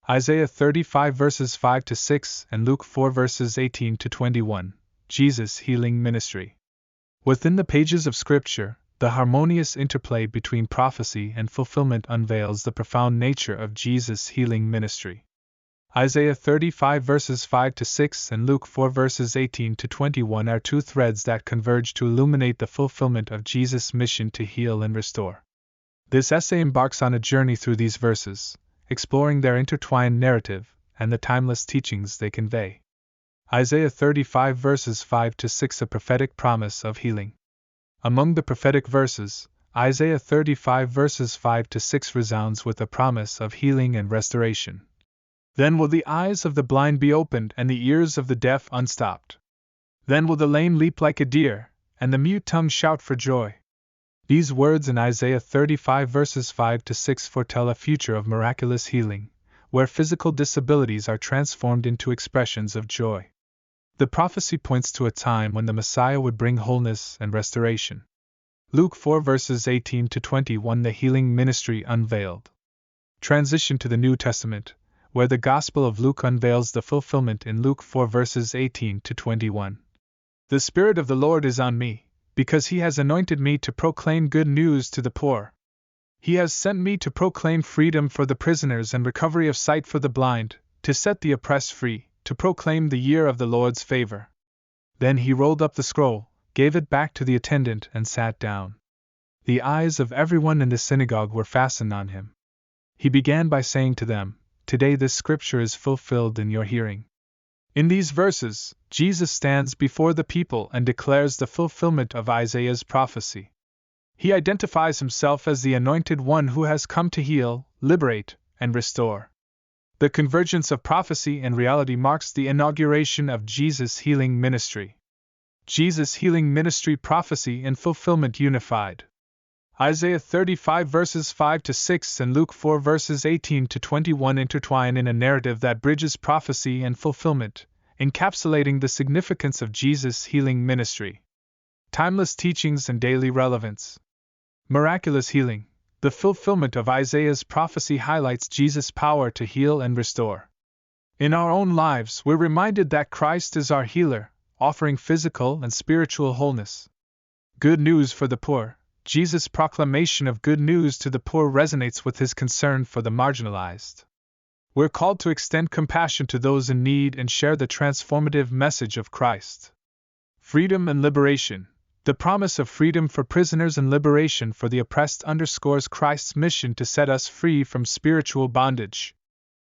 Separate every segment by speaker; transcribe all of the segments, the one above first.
Speaker 1: Isaiah 35 verses 5 to 6 and Luke 4 verses 18 to 21. Jesus' Healing Ministry. Within the pages of Scripture, the harmonious interplay between prophecy and fulfillment unveils the profound nature of Jesus' healing ministry. Isaiah 35 verses 5 to 6 and Luke 4 verses 18 to 21 are two threads that converge to illuminate the fulfillment of Jesus' mission to heal and restore. This essay embarks on a journey through these verses, exploring their intertwined narrative and the timeless teachings they convey. Isaiah 35 verses 5 to 6, a prophetic promise of healing. Among the prophetic verses, Isaiah 35 verses 5 to 6 resounds with a promise of healing and restoration. Then will the eyes of the blind be opened and the ears of the deaf unstopped. Then will the lame leap like a deer, and the mute tongue shout for joy. These words in Isaiah 35 verses 5 to 6 foretell a future of miraculous healing, where physical disabilities are transformed into expressions of joy. The prophecy points to a time when the Messiah would bring wholeness and restoration. Luke 4 verses 18 to 21, the Healing Ministry Unveiled. Transition to the New Testament, where the Gospel of Luke unveils the fulfillment in Luke 4 verses 18 to 21. The Spirit of the Lord is on me, because He has anointed me to proclaim good news to the poor. He has sent me to proclaim freedom for the prisoners and recovery of sight for the blind, to set the oppressed free, to proclaim the year of the Lord's favor. Then he rolled up the scroll, gave it back to the attendant, and sat down. The eyes of everyone in the synagogue were fastened on him. He began by saying to them, "Today this scripture is fulfilled in your hearing." In these verses, Jesus stands before the people and declares the fulfillment of Isaiah's prophecy. He identifies himself as the anointed one who has come to heal, liberate, and restore. The convergence of prophecy and reality marks the inauguration of Jesus' healing ministry. Jesus' healing ministry, prophecy and fulfillment unified. Isaiah 35 verses 5 to 6 and Luke 4 verses 18 to 21 intertwine in a narrative that bridges prophecy and fulfillment, encapsulating the significance of Jesus' healing ministry. Timeless teachings and daily relevance. Miraculous healing. The fulfillment of Isaiah's prophecy highlights Jesus' power to heal and restore. In our own lives, we're reminded that Christ is our healer, offering physical and spiritual wholeness. Good news for the poor. Jesus' proclamation of good news to the poor resonates with his concern for the marginalized. We're called to extend compassion to those in need and share the transformative message of Christ. Freedom and liberation. The promise of freedom for prisoners and liberation for the oppressed underscores Christ's mission to set us free from spiritual bondage.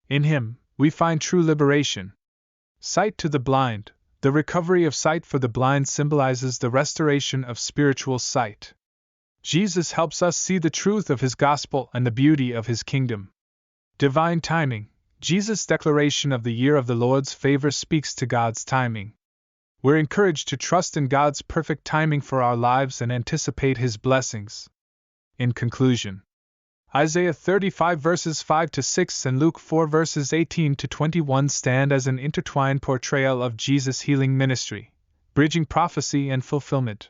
Speaker 1: In Him, we find true liberation. Sight to the blind. The recovery of sight for the blind symbolizes the restoration of spiritual sight. Jesus helps us see the truth of His gospel and the beauty of His kingdom. Divine timing. Jesus' declaration of the year of the Lord's favor speaks to God's timing. We're encouraged to trust in God's perfect timing for our lives and anticipate His blessings. In conclusion, Isaiah 35 verses 5 to 6 and Luke 4 verses 18 to 21 stand as an intertwined portrayal of Jesus' healing ministry, bridging prophecy and fulfillment.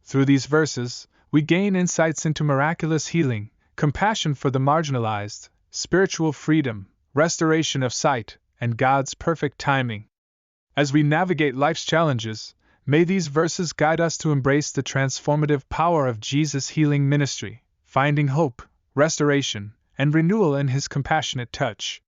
Speaker 1: Through these verses, we gain insights into miraculous healing, compassion for the marginalized, spiritual freedom, restoration of sight, and God's perfect timing. As we navigate life's challenges, may these verses guide us to embrace the transformative power of Jesus' healing ministry, finding hope, restoration, and renewal in His compassionate touch.